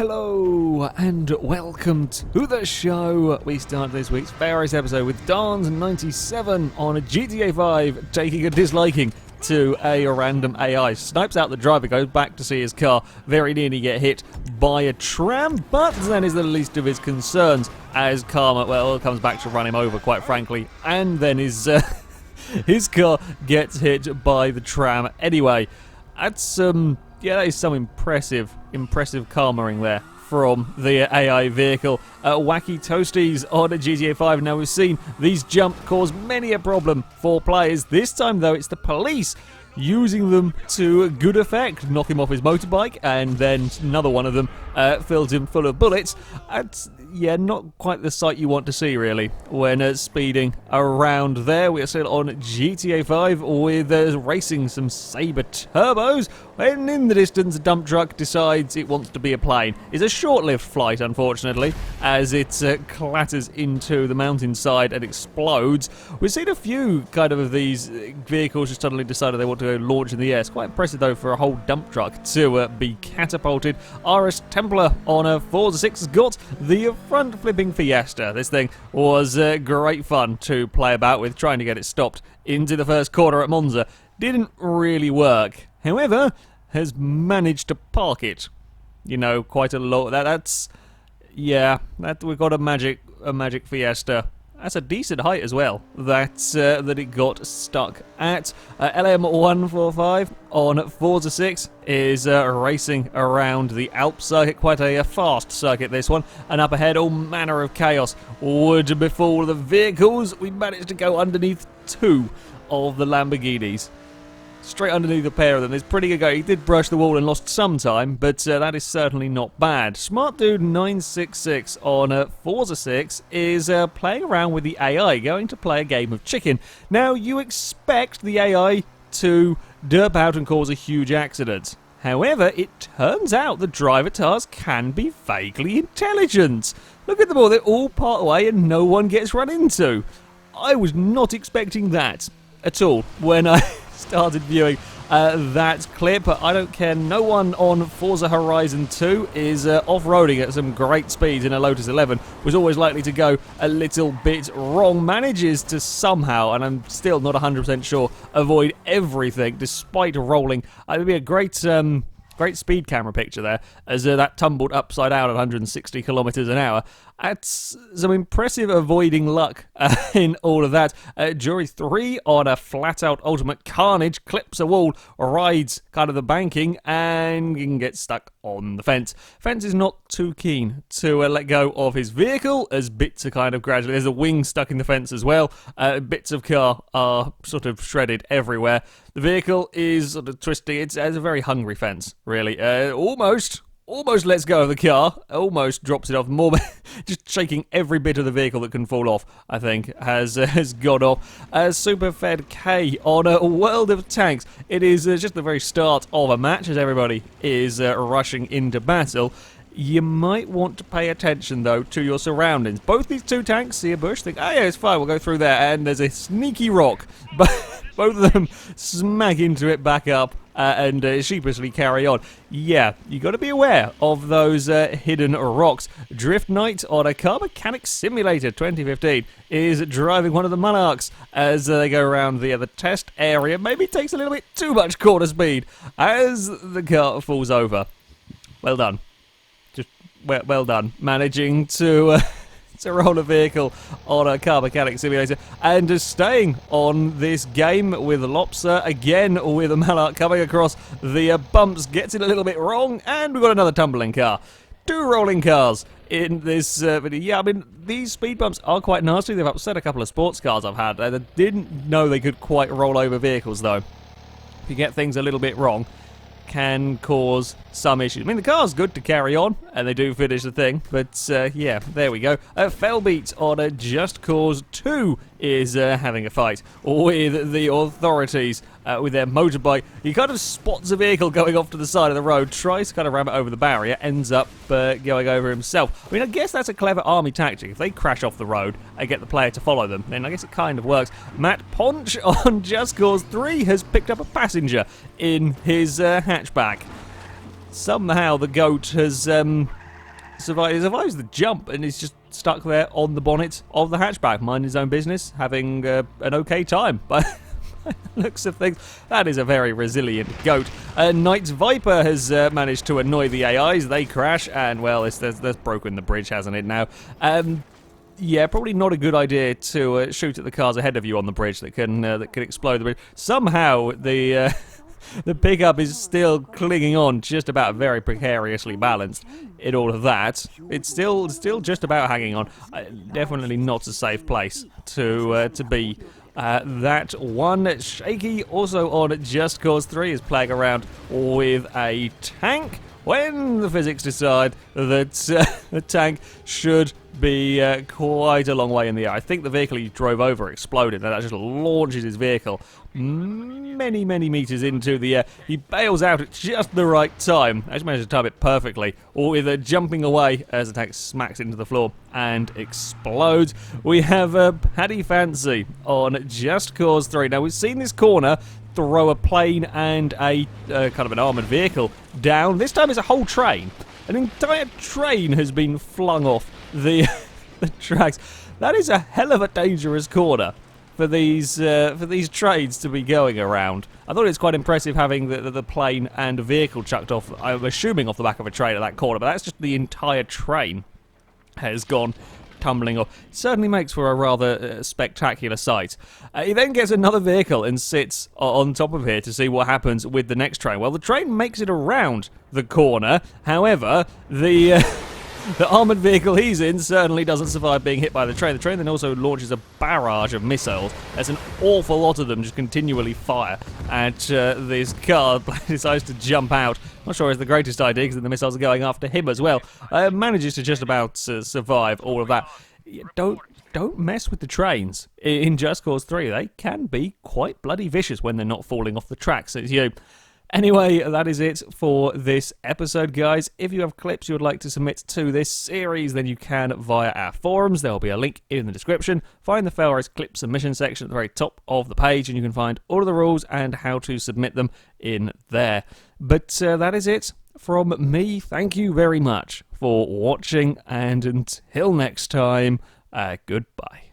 Hello and welcome to the show. We start this week's FailRace episode with Darns97 on a GTA 5 taking a disliking to a random AI. Snipes out the driver, goes back to see his car, very nearly get hit by a tram, but then is the least of his concerns as Karma, well, comes back to run him over, quite frankly, and then his car gets hit by the tram anyway. That's yeah, that is some impressive karmaing there from the AI vehicle. Wacky toasties on a GTA 5. Now we've seen these jumps cause many a problem for players. This time though, it's the police using them to good effect. Knock him off his motorbike, and then another one of them fills him full of bullets. That's, yeah, not quite the sight you want to see, really, when speeding around there. We are still on GTA 5 with racing some Sabre turbos, when in the distance a dump truck decides it wants to be a plane. It's a short-lived flight, unfortunately, as it clatters into the mountainside and explodes. We've seen a few kind of these vehicles just suddenly decided they want to go launch in the air. It's quite impressive, though, for a whole dump truck to be catapulted. RS Templar on a Forza 6 has got the front-flipping Fiesta. This thing was great fun to play about with, trying to get it stopped into the first corner at Monza. Didn't really work. However, has managed to park it. You know, quite a lot. That's yeah. We've got a magic Fiesta. That's a decent height as well. That it got stuck at. LM145 on Forza 6 is racing around the Alp circuit. Quite a fast circuit, this one. And up ahead, all manner of chaos would befall the vehicles. We managed to go underneath two of the Lamborghinis. Straight underneath a pair of them. It's pretty good go. He did brush the wall and lost some time, but that is certainly not bad. Smart Dude 966 on Forza 6 is playing around with the AI, going to play a game of chicken. Now, you expect the AI to derp out and cause a huge accident. However, it turns out the Drivatars can be vaguely intelligent. Look at them all. They're all part away and no one gets run into. I was not expecting that at all when I started viewing that clip. I don't care, no one on Forza Horizon 2 is off-roading at some great speeds in a Lotus 11. Was always likely to go a little bit wrong. Manages to somehow, and I'm still not 100% sure, avoid everything despite rolling. It would be a great speed camera picture there as that tumbled upside down at 160 kilometers an hour. That's some impressive avoiding luck in all of that. Jury 3 on a Flatout Ultimate Carnage clips a wall, rides kind of the banking, and can get stuck on the fence. Fence is not too keen to let go of his vehicle as bits are kind of gradually. There's a wing stuck in the fence as well. Bits of car are sort of shredded everywhere. The vehicle is sort of twisting. It's a very hungry fence, really. Almost lets go of the car, almost drops it off, more just shaking every bit of the vehicle that can fall off, I think, has gone off. Superfed K on a World of Tanks. It is just the very start of a match as everybody is rushing into battle. You might want to pay attention, though, to your surroundings. Both these two tanks see a bush, think, oh yeah, it's fine, we'll go through there, and there's a sneaky rock. But both of them smack into it back up and sheepishly carry on. Yeah, you got to be aware of those hidden rocks. Drift Knight on a Car Mechanic Simulator 2015 is driving one of the Maluchs as they go around the test area. Maybe takes a little bit too much quarter speed as the car falls over. Well done. Well done, managing to roll a vehicle on a Car Mechanic Simulator, and staying on this game with Lopser, again with a Maluch coming across the bumps, gets it a little bit wrong, and we've got another tumbling car. Two rolling cars in this video. Yeah, I mean, these speed bumps are quite nasty. They've upset a couple of sports cars I've had. I didn't know they could quite roll over vehicles, though. If you get things a little bit wrong, can cause some issues. I mean, the car's good to carry on, and they do finish the thing, but yeah, there we go. Failbeat on Just Cause 2 is having a fight with the authorities with their motorbike. He kind of spots a vehicle going off to the side of the road, tries to kind of ram it over the barrier, ends up going over himself. I mean, I guess that's a clever army tactic. If they crash off the road and get the player to follow them, then I guess it kind of works. Matt Ponch on Just Cause 3 has picked up a passenger in his hatchback. Somehow the goat has survives the jump and is just stuck there on the bonnet of the hatchback, minding his own business, having an okay time. But looks of things, that is a very resilient goat. Knight's Viper has managed to annoy the AIs. They crash, and well, that's broken the bridge, hasn't it now? Yeah, probably not a good idea to shoot at the cars ahead of you on the bridge that can explode the bridge. Somehow the the pickup is still clinging on, just about very precariously balanced in all of that. It's still just about hanging on. Definitely not a safe place to be. That one. Shaky also on Just Cause 3 is playing around with a tank when the physics decide that the tank should be quite a long way in the air. I think the vehicle he drove over exploded, and that just launches his vehicle many meters into the air. He bails out at just the right time. I just managed to time it perfectly, or with jumping away as the tank smacks into the floor and explodes. We have Paddy Fancy on Just Cause 3. Now, we've seen this corner throw a plane and a kind of an armoured vehicle down. This time it's a whole train. An entire train has been flung off the tracks. That is a hell of a dangerous corner for these trains to be going around. I thought it was quite impressive having the plane and vehicle chucked off, I'm assuming off the back of a train at that corner, but that's just the entire train has gone tumbling off. It certainly makes for a rather spectacular sight. He then gets another vehicle and sits on top of here to see what happens with the next train. Well, the train makes it around the corner. However, the armoured vehicle he's in certainly doesn't survive being hit by the train. The train then also launches a barrage of missiles. There's an awful lot of them just continually fire at this car. Decides to jump out. Not sure it's the greatest idea because the missiles are going after him as well. Manages to just about survive all of that. Don't mess with the trains in Just Cause 3. They can be quite bloody vicious when they're not falling off the tracks. Anyway, that is it for this episode, guys. If you have clips you would like to submit to this series, then you can via our forums. There will be a link in the description. Find the FailRace clip submission section at the very top of the page, and you can find all of the rules and how to submit them in there. But that is it from me. Thank you very much for watching, and until next time, goodbye.